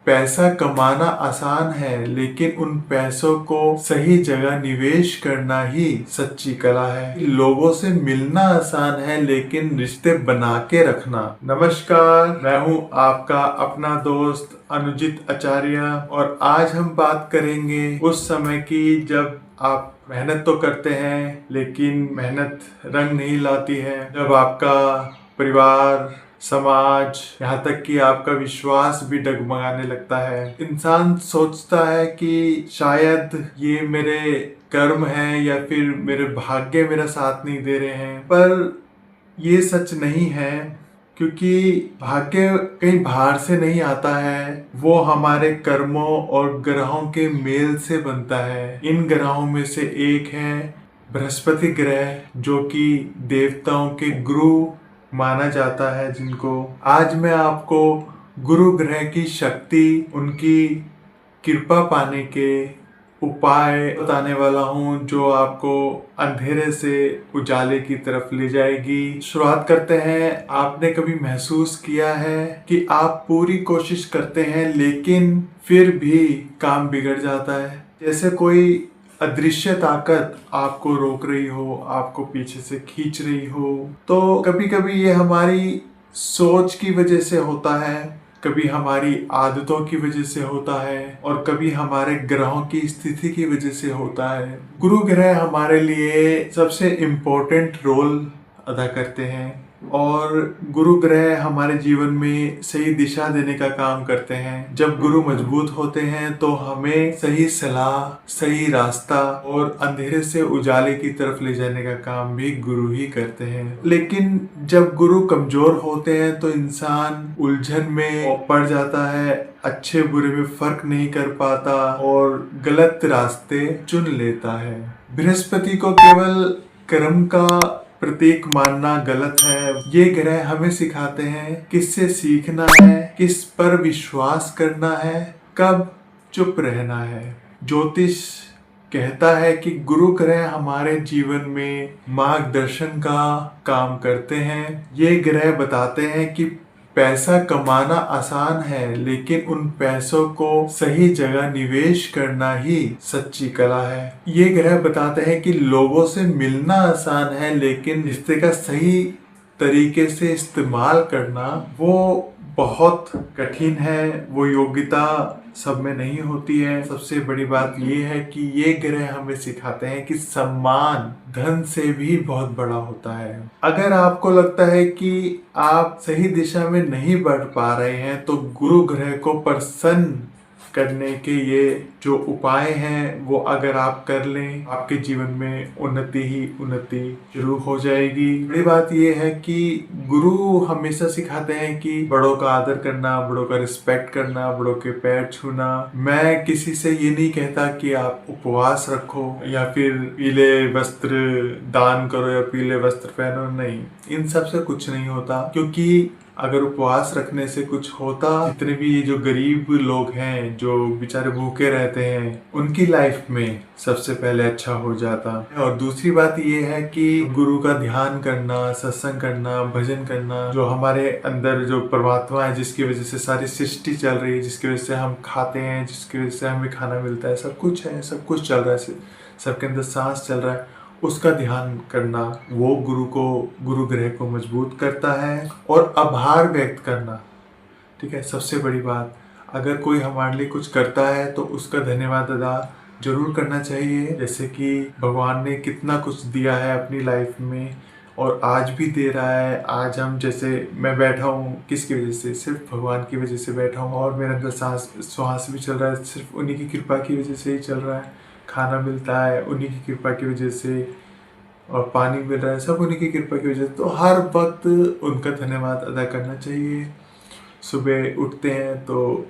पैसा कमाना आसान है, लेकिन उन पैसों को सही जगह निवेश करना ही सच्ची कला है। लोगों से मिलना आसान है, लेकिन रिश्ते बना के रखना। नमस्कार, मैं हूं आपका अपना दोस्त अनुजित आचार्य और आज हम बात करेंगे उस समय की जब आप मेहनत तो करते हैं लेकिन मेहनत रंग नहीं लाती है। जब आपका परिवार, समाज, यहाँ तक कि आपका विश्वास भी डगमगाने लगता है। इंसान सोचता है कि शायद ये मेरे कर्म है या फिर मेरे भाग्य मेरा साथ नहीं दे रहे हैं, पर ये सच नहीं है, क्योंकि भाग्य कहीं बाहर से नहीं आता है। वो हमारे कर्मों और ग्रहों के मेल से बनता है। इन ग्रहों में से एक है बृहस्पति ग्रह, जो कि देवताओं के गुरु माना जाता है। जिनको आज मैं आपको गुरु ग्रह की शक्ति, उनकी कृपा पाने के उपाय बताने वाला हूँ, जो आपको अंधेरे से उजाले की तरफ ले जाएगी। शुरुआत करते हैं। आपने कभी महसूस किया है कि आप पूरी कोशिश करते हैं लेकिन फिर भी काम बिगड़ जाता है? जैसे कोई अदृश्य ताकत आपको रोक रही हो, आपको पीछे से खींच रही हो। तो कभी कभी ये हमारी सोच की वजह से होता है, कभी हमारी आदतों की वजह से होता है और कभी हमारे ग्रहों की स्थिति की वजह से होता है। गुरु ग्रह हमारे लिए सबसे इम्पोर्टेंट रोल अदा करते हैं और गुरु ग्रह हमारे जीवन में सही दिशा देने का काम करते हैं। जब गुरु मजबूत होते हैं तो हमें सही सलाह, सही रास्ता और अंधेरे से उजाले की तरफ ले जाने का काम भी गुरु ही करते हैं। लेकिन जब गुरु कमजोर होते हैं तो इंसान उलझन में पड़ जाता है, अच्छे बुरे में फर्क नहीं कर पाता और गलत रास्ते चुन लेता है। बृहस्पति को केवल कर्म का प्रतीक मानना गलत है। ये ग्रह हमें सिखाते हैं किससे सीखना है, किस पर विश्वास करना है, कब चुप रहना है। ज्योतिष कहता है कि गुरु ग्रह हमारे जीवन में मार्गदर्शन का काम करते हैं। ये ग्रह बताते हैं कि पैसा कमाना आसान है, लेकिन उन पैसों को सही जगह निवेश करना ही सच्ची कला है। ये ग्रह बताते हैं कि लोगों से मिलना आसान है, लेकिन रिश्ते का सही तरीके से इस्तेमाल करना वो बहुत कठिन है। वो योग्यता सब में नहीं होती है। सबसे बड़ी बात ये है कि ये ग्रह हमें सिखाते हैं कि सम्मान धन से भी बहुत बड़ा होता है। अगर आपको लगता है कि आप सही दिशा में नहीं बढ़ पा रहे हैं तो गुरु ग्रह को प्रसन्न करने के ये जो उपाय हैं वो अगर आप कर लें, आपके जीवन में उन्नति ही उन्नति शुरू हो जाएगी। बड़ी बात ये है कि गुरु हमेशा सिखाते हैं कि बड़ों का आदर करना, बड़ों का रिस्पेक्ट करना, बड़ों के पैर छूना। मैं किसी से ये नहीं कहता कि आप उपवास रखो या फिर पीले वस्त्र दान करो या पीले वस्त्र पहनो, नहीं, इन सब से कुछ नहीं होता। क्योंकि अगर उपवास रखने से कुछ होता, जितने भी ये जो गरीब लोग हैं जो बेचारे भूखे रहते हैं, उनकी लाइफ में सबसे पहले अच्छा हो जाता। और दूसरी बात ये है कि गुरु का ध्यान करना, सत्संग करना, भजन करना, जो हमारे अंदर जो परमात्मा है, जिसकी वजह से सारी सृष्टि चल रही है, जिसकी वजह से हम खाते हैं, जिसकी वजह से हमें खाना मिलता है, सब कुछ है, सब कुछ चल रहा है, सबके अंदर सांस चल रहा है, उसका ध्यान करना वो गुरु ग्रह को मजबूत करता है। और आभार व्यक्त करना, ठीक है, सबसे बड़ी बात। अगर कोई हमारे लिए कुछ करता है तो उसका धन्यवाद अदा जरूर करना चाहिए। जैसे कि भगवान ने कितना कुछ दिया है अपनी लाइफ में और आज भी दे रहा है। आज हम, जैसे मैं बैठा हूँ, किसकी वजह से? सिर्फ भगवान की वजह से बैठा हूँ और मेरे अंदर श्वास भी चल रहा है, सिर्फ उन्हीं की कृपा की वजह से ही चल रहा है। खाना मिलता है उन्हीं की कृपा की वजह से और पानी मिल रहा है, सब उन्हीं की कृपा की वजह से। तो हर वक्त उनका धन्यवाद अदा करना चाहिए। सुबह उठते हैं तो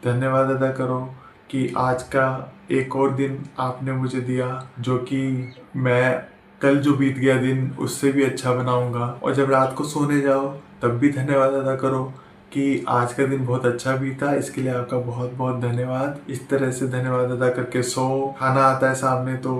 धन्यवाद अदा करो कि आज का एक और दिन आपने मुझे दिया, जो कि मैं कल जो बीत गया दिन उससे भी अच्छा बनाऊंगा। और जब रात को सोने जाओ तब भी धन्यवाद अदा करो कि आज का दिन बहुत अच्छा बीता, इसके लिए आपका बहुत बहुत धन्यवाद। इस तरह से धन्यवाद अदा करके सो। खाना आता है सामने तो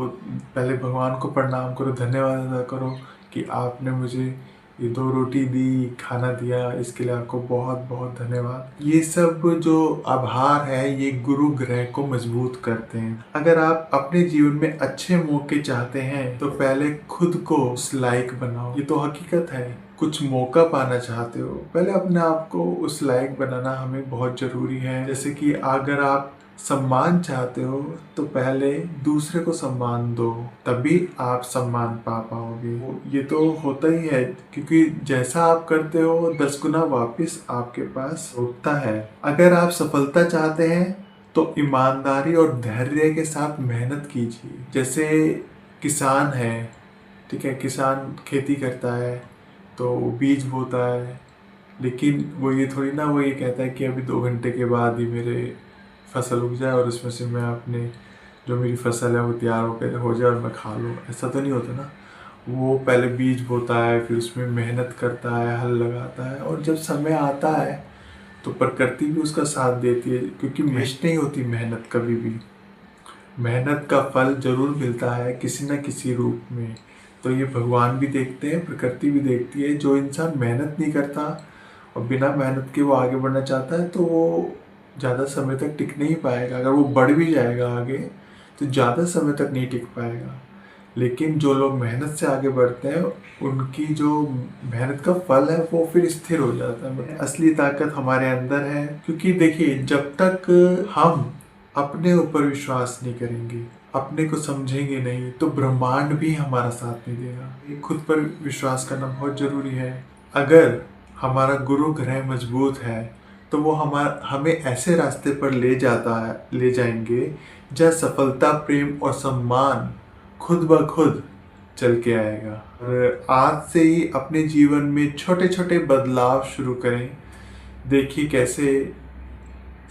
पहले भगवान को प्रणाम करो, धन्यवाद अदा करो कि आपने मुझे ये 2 रोटी दी, खाना दिया, इसके लिए आपको बहुत बहुत धन्यवाद। ये सब जो आभार है ये गुरु ग्रह को मजबूत करते हैं। अगर आप अपने जीवन में अच्छे मौके चाहते हैं तो पहले खुद को उस लायक बनाओ, ये तो हकीकत है। कुछ मौका पाना चाहते हो, पहले अपने आप को उस लायक बनाना हमें बहुत जरूरी है। जैसे कि अगर आप सम्मान चाहते हो तो पहले दूसरे को सम्मान दो, तभी आप सम्मान पा पाओगे। ये तो होता ही है, क्योंकि जैसा आप करते हो 10 गुना वापस आपके पास लौटता है। अगर आप सफलता चाहते हैं तो ईमानदारी और धैर्य के साथ मेहनत कीजिए। जैसे किसान है, ठीक है, किसान खेती करता है तो बीज बोता है, लेकिन वो ये थोड़ी ना वो ये कहता है कि अभी 2 घंटे के बाद ही मेरे फसल उग जाए और उसमें से मैं अपने जो मेरी फसल है वो तैयार होकर हो जाए और मैं खा लूँ। ऐसा तो नहीं होता ना। वो पहले बीज बोता है, फिर उसमें मेहनत करता है, हल लगाता है, और जब समय आता है तो प्रकृति भी उसका साथ देती है, क्योंकि वेस्ट नहीं होती मेहनत कभी भी। मेहनत का फल जरूर मिलता है किसी न किसी रूप में। तो ये भगवान भी देखते हैं, प्रकृति भी देखती है। जो इंसान मेहनत नहीं करता और बिना मेहनत के वो आगे बढ़ना चाहता है तो वो ज़्यादा समय तक टिक नहीं पाएगा। अगर वो बढ़ भी जाएगा आगे तो ज़्यादा समय तक नहीं टिक पाएगा। लेकिन जो लोग मेहनत से आगे बढ़ते हैं उनकी जो मेहनत का फल है वो फिर स्थिर हो जाता है। असली ताकत हमारे अंदर है, क्योंकि देखिए जब तक हम अपने ऊपर विश्वास नहीं करेंगे, अपने को समझेंगे नहीं, तो ब्रह्मांड भी हमारा साथ नहीं देगा। खुद पर विश्वास करना बहुत जरूरी है। अगर हमारा गुरु ग्रह मजबूत है तो वो हमें ऐसे रास्ते पर ले जाएंगे जहाँ सफलता, प्रेम और सम्मान खुद ब खुद चल के आएगा। और आज से ही अपने जीवन में छोटे छोटे बदलाव शुरू करें। देखिए कैसे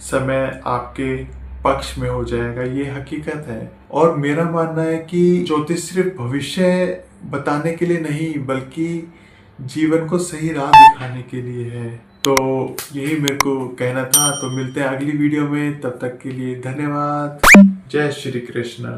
समय आपके पक्ष में हो जाएगा, ये हकीकत है। और मेरा मानना है कि ज्योतिष सिर्फ भविष्य बताने के लिए नहीं बल्कि जीवन को सही राह दिखाने के लिए है। तो यही मेरे को कहना था। तो मिलते हैं अगली वीडियो में, तब तक के लिए धन्यवाद। जय श्री कृष्ण।